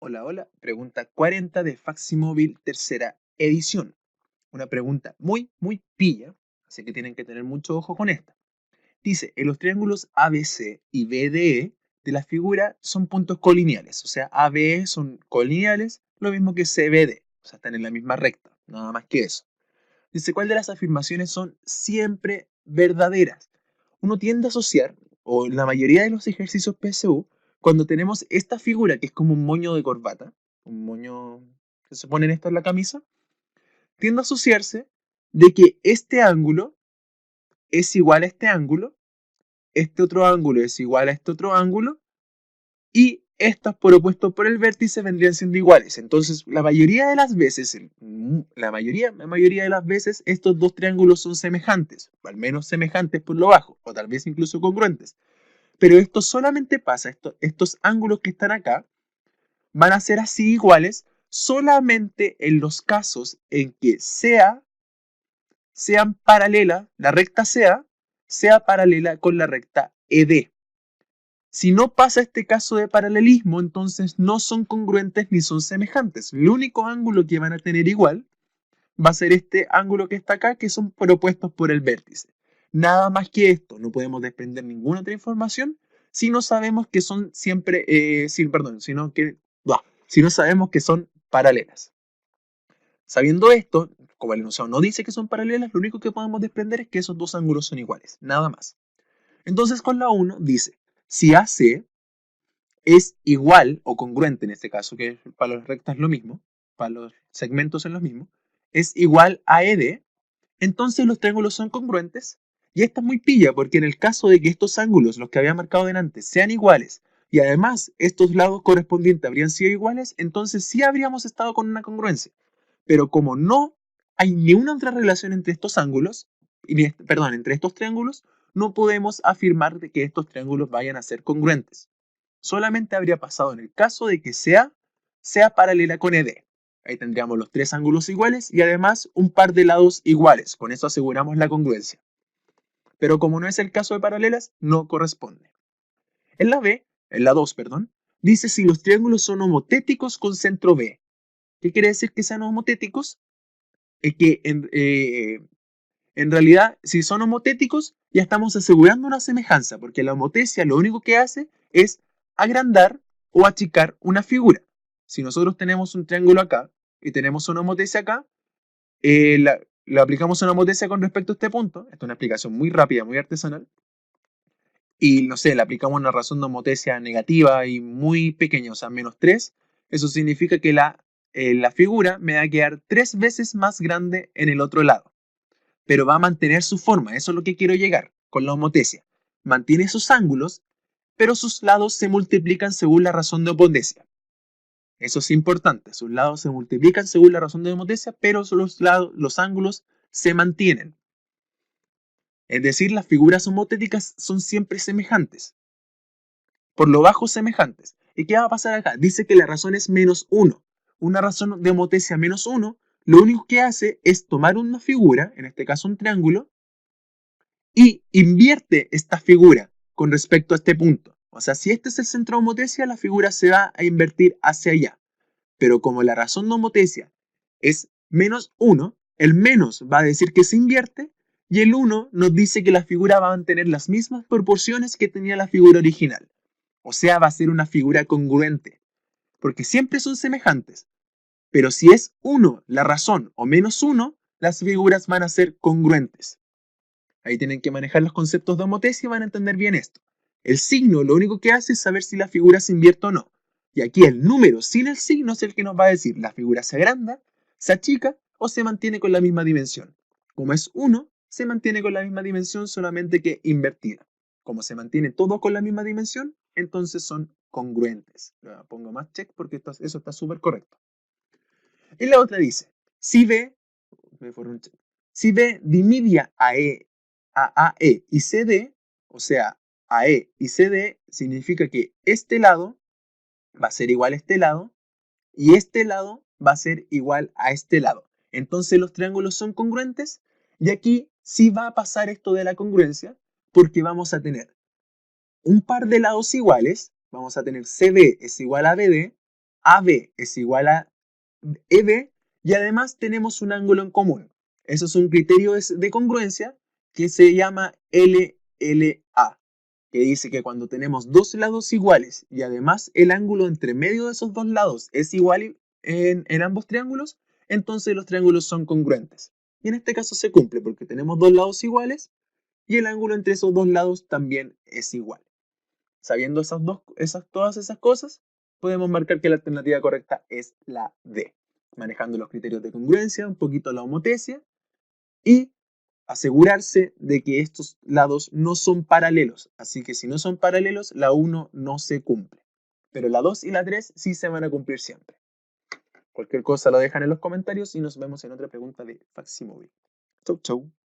Hola, hola. Pregunta 40 de Faximóvil, tercera edición. Una pregunta muy pilla, así que tienen que tener mucho ojo con esta. Dice, en los triángulos ABC y BDE de la figura son puntos colineales, o sea, ABE son colineales, lo mismo que CBD, o sea, están en la misma recta, nada más que eso. Dice, ¿cuál de las afirmaciones son siempre verdaderas? Uno tiende a asociar, o en la mayoría de los ejercicios PSU, cuando tenemos esta figura que es como un moño de corbata, un moño que se pone esto en la camisa, tiende a asociarse de que este ángulo es igual a este ángulo, este otro ángulo es igual a este otro ángulo, y estas por opuesto por el vértice vendrían siendo iguales. Entonces, la mayoría de las veces, la mayoría de las veces, estos dos triángulos son semejantes, o al menos semejantes por lo bajo, o tal vez incluso congruentes. Pero esto solamente pasa, estos ángulos que están acá van a ser así iguales solamente en los casos en que sean paralelas, la recta sea paralela con la recta ED. Si no pasa este caso de paralelismo, entonces no son congruentes ni son semejantes. El único ángulo que van a tener igual va a ser este ángulo que está acá, que son propuestos por el vértice. Nada más que esto, no podemos desprender ninguna otra información si no sabemos que son siempre, si no sabemos que son paralelas. Sabiendo esto, como el enunciado no dice que son paralelas, lo único que podemos desprender es que esos dos ángulos son iguales, nada más. Entonces con la 1 dice, si AC es igual o congruente en este caso, que para los rectas es lo mismo, para los segmentos es lo mismo, es igual a ED, entonces los triángulos son congruentes. Y esta es muy pilla porque en el caso de que estos ángulos, los que había marcado delante, sean iguales y además estos lados correspondientes habrían sido iguales, entonces sí habríamos estado con una congruencia. Pero como no hay ni una otra relación entre estos ángulos, entre estos triángulos, no podemos afirmar de que estos triángulos vayan a ser congruentes. Solamente habría pasado en el caso de que sea paralela con ED. Ahí tendríamos los tres ángulos iguales y además un par de lados iguales. Con eso aseguramos la congruencia. Pero como no es el caso de paralelas, no corresponde. En la 2, perdón, dice si los triángulos son homotéticos con centro B. ¿Qué quiere decir que sean homotéticos? Es que en realidad, si son homotéticos, ya estamos asegurando una semejanza, porque la homotecia lo único que hace es agrandar o achicar una figura. Si nosotros tenemos un triángulo acá y tenemos una homotecia acá, le aplicamos una homotecia con respecto a este punto. Esta es una explicación muy rápida, muy artesanal. Y no sé, le aplicamos una razón de homotecia negativa y muy pequeña, o sea, -3. Eso significa que la figura me va a quedar 3 veces más grande en el otro lado, pero va a mantener su forma. Eso es lo que quiero llegar con la homotecia. Mantiene sus ángulos, pero sus lados se multiplican según la razón de homotecia. Eso es importante. Sus lados se multiplican según la razón de homotecia, pero los ángulos se mantienen. Es decir, las figuras homotéticas son siempre semejantes. Por lo bajo semejantes. ¿Y qué va a pasar acá? Dice que la razón es -1. Una razón de homotecia -1, lo único que hace es tomar una figura, en este caso un triángulo, y invierte esta figura con respecto a este punto. O sea, si este es el centro de homotecia, la figura se va a invertir hacia allá. Pero como la razón de homotecia es -1, el menos va a decir que se invierte y el 1 nos dice que la figura va a mantener las mismas proporciones que tenía la figura original. O sea, va a ser una figura congruente, porque siempre son semejantes. Pero si es 1 la razón o -1, las figuras van a ser congruentes. Ahí tienen que manejar los conceptos de homotecia y van a entender bien esto. El signo lo único que hace es saber si la figura se invierte o no. Y aquí el número sin el signo es el que nos va a decir la figura se agranda, se achica o se mantiene con la misma dimensión. Como es 1, se mantiene con la misma dimensión solamente que invertida. Como se mantiene todo con la misma dimensión, entonces son congruentes. Pongo más check porque eso está súper correcto. Y la otra dice, si B, si B divide a AE y CD, o sea, AE y CD, significa que este lado va a ser igual a este lado y este lado va a ser igual a este lado. Entonces los triángulos son congruentes y aquí sí va a pasar esto de la congruencia porque vamos a tener un par de lados iguales, vamos a tener CD es igual a BD, AB es igual a EB y además tenemos un ángulo en común. Eso es un criterio de congruencia que se llama LLA, que dice que cuando tenemos dos lados iguales y además el ángulo entre medio de esos dos lados es igual en ambos triángulos, entonces los triángulos son congruentes. Y en este caso se cumple porque tenemos dos lados iguales y el ángulo entre esos dos lados también es igual. Sabiendo todas esas cosas, podemos marcar que la alternativa correcta es la D, manejando los criterios de congruencia, un poquito la homotesia y asegurarse de que estos lados no son paralelos. Así que si no son paralelos, la 1 no se cumple. Pero la 2 y la 3 sí se van a cumplir siempre. Cualquier cosa lo dejan en los comentarios y nos vemos en otra pregunta de Facsimóvil. Chau, chau.